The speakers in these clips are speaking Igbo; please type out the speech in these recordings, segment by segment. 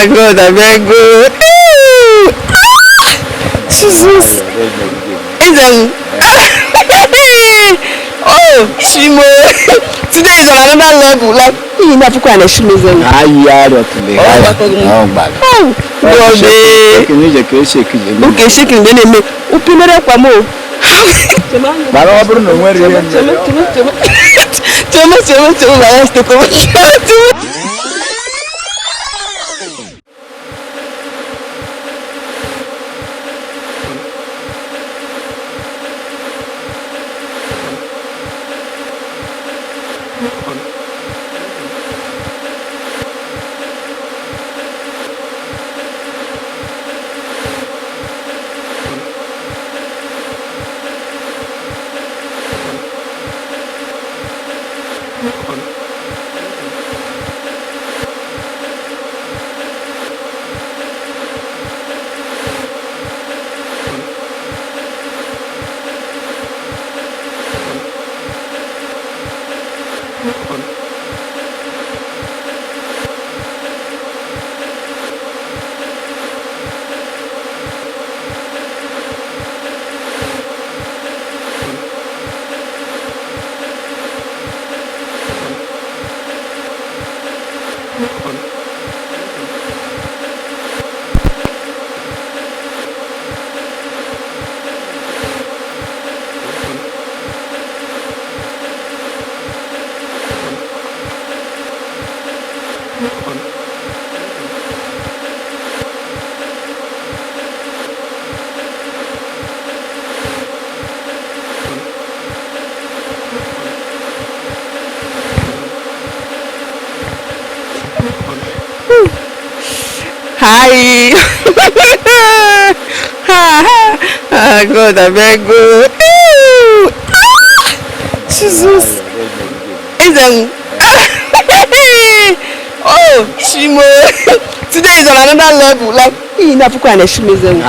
God, I'm very good. Jesus. Oh, Shimo. Today is on another level. Like, you never can Shimo. Okay, shaking the name. Open it up, Amo. Hi. God, I'm very good. Jesus. Oh, Shimo. Today is on another level. Like, you never can Shimo. God.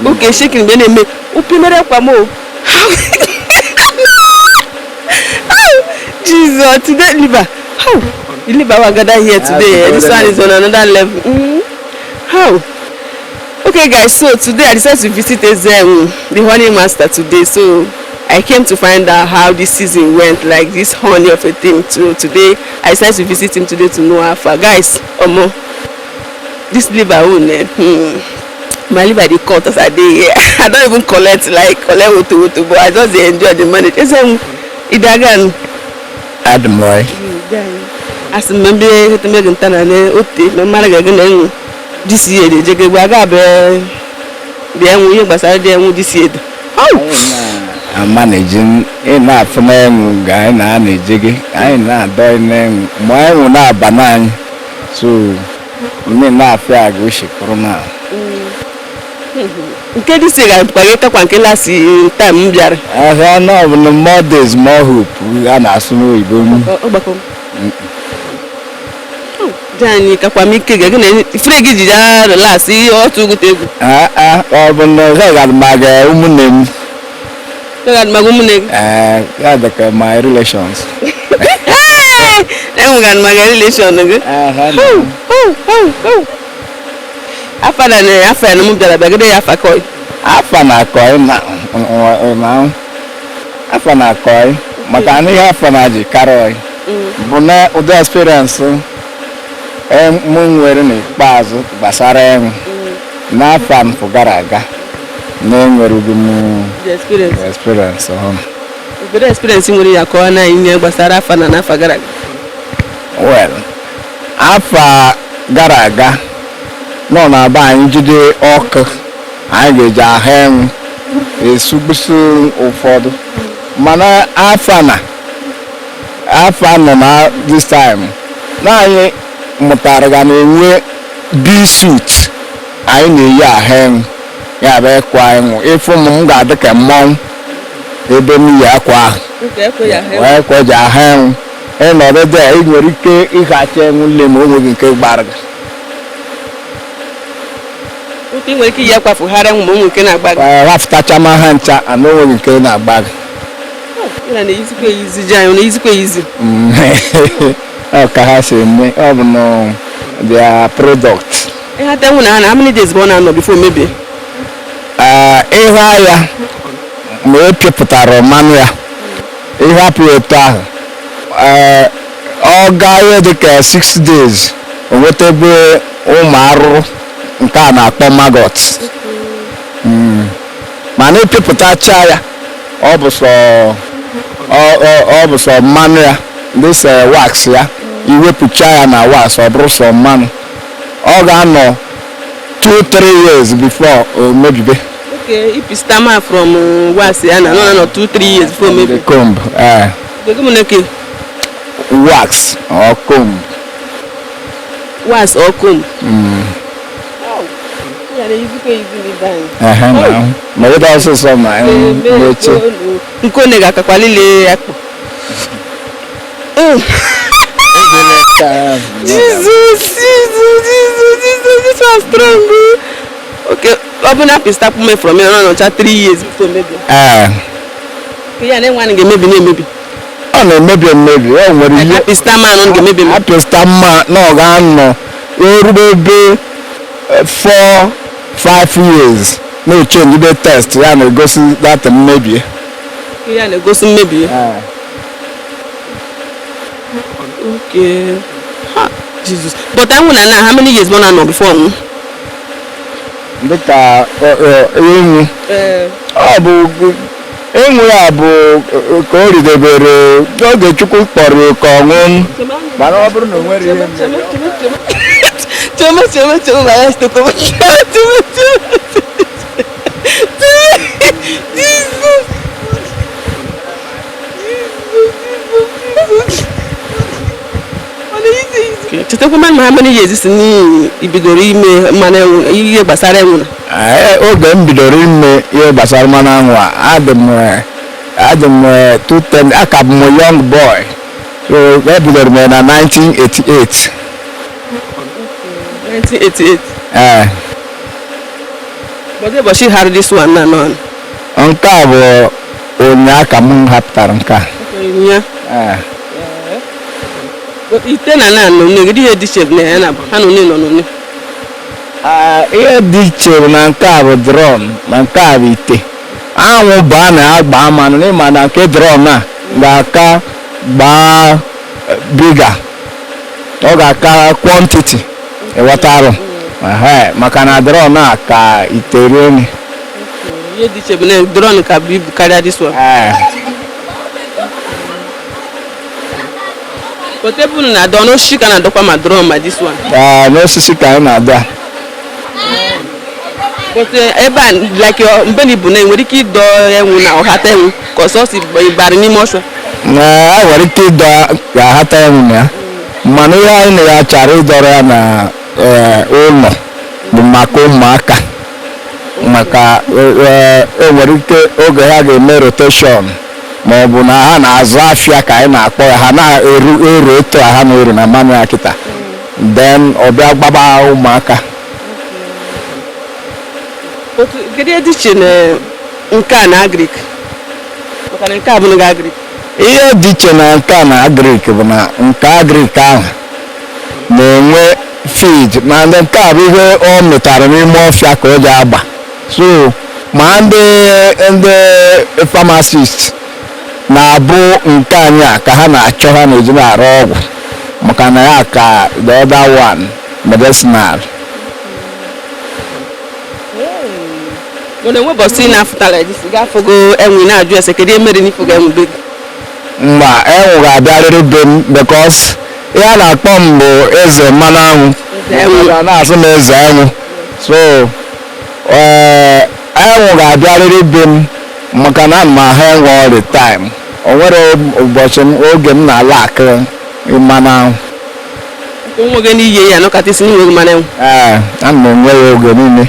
Okay, shaking the name. Open it up, Amo. Jesus, today liver. How? The liver will gather here today. This one is on another level. How? Okay, guys. So today I decided to visit the honey master today. So I came to find out how this season went, like this honey of a thing. So today I decided to visit him today to know how far. Guys, this liver, my liver they cut us a day. I don't even collect what, but I just enjoy the money. Idagan. Admoy. As a member to make Tana, no matter this year, the Jagabe, the Amu Basada this year. Oh, I'm managing enough name, guy, and jiggy. I'm not doing name. Why will not banana? So, you may not feel wish it for now. Okay, this is a Pagata Pankela time. I don't know, no more days, more hope. We are not so we boom. Danny Kapamiki, Friggy, the last year or two good. Maga woman. Got my woman, my relations. Then we got my relation. After that, after I moved to the bag, after coin. After I coin now, after I coin, Matani after magic, Caroy. Bonnet with the experience, moon wearing a bazo, Basarem, not fun for Garaga. Name will be the experience. Good experience in your corner in your Basara fan and after Garaga. Well, after Garaga. No, na buying today oak. I get a ham a super soon or for the mana afana this time. Now, Motaragani wear B suits. I need ya ham. Ya be quiet. If from Munga the Camon, they be me aqua. Where could ya ham? And other day, if I can limit in cake bargain. We will keep your Haram Moon can bag. After Chama Hunter and no one can bag. na izikwe izi jai na izikwe izi ọ ka ha si eme ọ bụ na their product ha tenwu na how many days go na no before maybe ihe ahịa ma epipụtara mmanụ ya ihe hapụ etu ahụ ọ gaa ihe dịka 6 days o nweta ebe ụmụ arụrụ nke a na-akpọ maggot mana epipụtacha ya ọ bụ sọ mmanụ ya this wax ya iwepụcha ya na wax ọ bụrụ sọ mmanụ ọ ga-anọ 2-3 years before o mebibe. Okay, if you stammer from wax ya na no 2-3 years before maybe comb wax or comb wax or comb ma ị da ọsụsọ ma eche nke one ga-akakwa lile akpụ Jesus, this was strong. Okay, open up is start me from here on 3 years before maybe. Yeah, then one get maybe. Oh no, maybe. Oh, what is it? Pista man on maybe. Pista man, no, no. Maybe 4-5 years. No change the test. Yeah, no go see that maybe. Yeah, no go see maybe. Okay. Ha, Jesus. But I want to know how many years one I know before. Dịka enwe ya bụ ka o ridebere oge Chukwu kpọrọ ka ọṅụ mana ọ bụrụ na o nwere ihe chetakwa how many years ni ibidoro ime mmanụ ihe gbasara enwu na oge m bidoro ime ihe gbasara mmanụ anwụ adị m 210 aka bụ m young boy so ebidoro m na 1988 but ụbọchị hard this one na nọ nke a bụ ụnyaahụ ka m hapụtara nke a ite na no negidi ihe dị iche na ya na ha no ne no no ihe dị iche na nke a bụ drum na nke a bụ ite anwụ baa na-agba mmanụ n'ịma na nke drum a ga-aka gbaa biga ọ ga-aka quantity ịghọtarụ maka na drum a ka ite rie nri ihe dị iche bụ na drum ka bụ ibu karịa this one but ebe unu na-adọ n'osisi ka na-adọkwa ma drum ma this one n'osisi ka anyị na-adọ but ebe a like mgbe na ibu na enwere ike ịdọ enwu na ọhata enwu ka ọsọ si bara n'ime ọsọ a nwere ike ịdọ ga-ahata enwu na ya mana ihe anyị na-achara ịdọrọ ya na ụlọ bụ maka ụmụaka maka enwere ike oge ha ga-eme rotation ma ọ bụ na ha na-azụ afịa ka anyị na-akpọ ya ha na-eru eto ha na-eru na mmanụ ya kịta then ọ bịa gbaba ụmụaka kedu ihe dị iche na nke a na agrik maka na nke a bụ na agrik ihe dị iche na nke a na agrik bụ na nke agrik ahụ na-enwe feed ma nke a bụ ihe ọ mụtara n'ime ọfịa ka o ji agba so ma ndị pharmacist na-abụ nke anyị a ka ha na-achọ ha na-eji na-arụ ọgwụ maka na ya ka the other one medicinal mana enwe bọsị na-afụtala ga-afụgo enwe na-ajụ ese kedu emere n'ifugo enwe be gị mgbe enwe ga-abịarịrị be m because ihe a na-akpọ m bụ eze mmanụ anwụ na-asụ na eze enwu so enwe ga-abịarịrị be m maka na m ahụ enwe all the time o nwere ụbọchị oge m na-ala akụ mmanụ anwụ ụmụ gị n'ihe ya nọkata isi n'inwe mmanụ enwu ana m enwe ya oge niile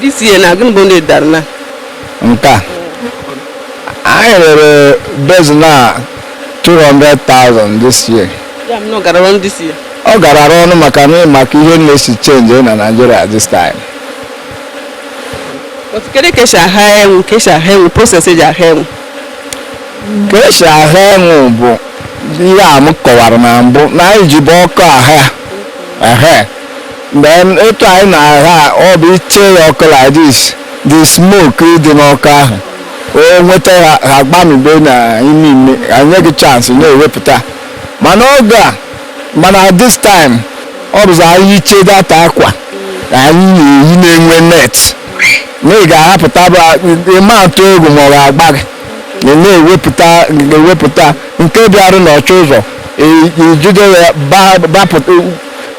this year na gịnị bụ ndị dara na nke a anyị rere base na 200,000 this year ya m nọ gara ọnụ this year ọ gara ọnụ maka ihe na-esi change na Nigeria this time but kedu ka esi aha enwu process eji aha enwu ka esi ahịa enwu bụ ihe a m kọwara na mbụ na anyị ji bụ ọkụ ahịa then etu anyị na-ahịa ọ bụ iche ya ọkụ like this the smoke dị n'ọkụ ahụ o nweta ha gbamibe na ime anyị gị chance na-ewepụta mana oge a mana this time ọ bụzi anyị iche data akwa anyị na-eyi na-enwe net na ị ga-ahapụta ịmatụ egwu ma ọ ga-agba gị na-ewepụta nke bịara n'ọchụ ụzọ ijide ya bapụta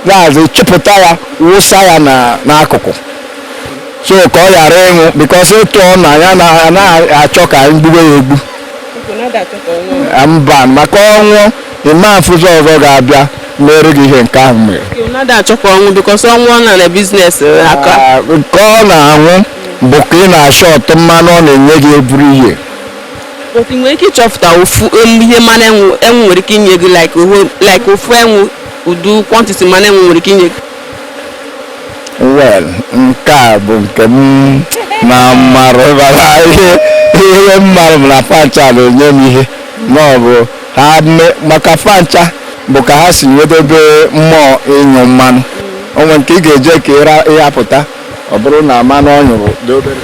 gaazị chịpụta ya wụsa ya n'akụkụ so ka ọ ghara ịnwụ because ịtụ ọnụ anyị anaghị achọ ka anyị gbube ya egbu mba maka ọnwụ ịma afụzọ ọzọ ga-abịa mere gị ihe nke ahụ mere nke ọ na-anwụ bụ ka ị na-achọ ọtụ mmanụ ọ na-enye gị eburu ihe ị nwere ike ịchọpụta ofu ihe mmanụ enwu nwere ike inye gị like ofu enwu udu quantity mmanụ enwu nwere ike inye gị well nke a bụ nke m na mmarụ ihe mmarụ m na fancha na-enye m ihe ma ọ bụ ha maka fancha bụ ka ha si wedebe mmụọ ịnyụ mmanụ onwe nke ị ga-eje ka ịhapụta ọ bụrụ na mmanụ ọ nyụrụ dị obere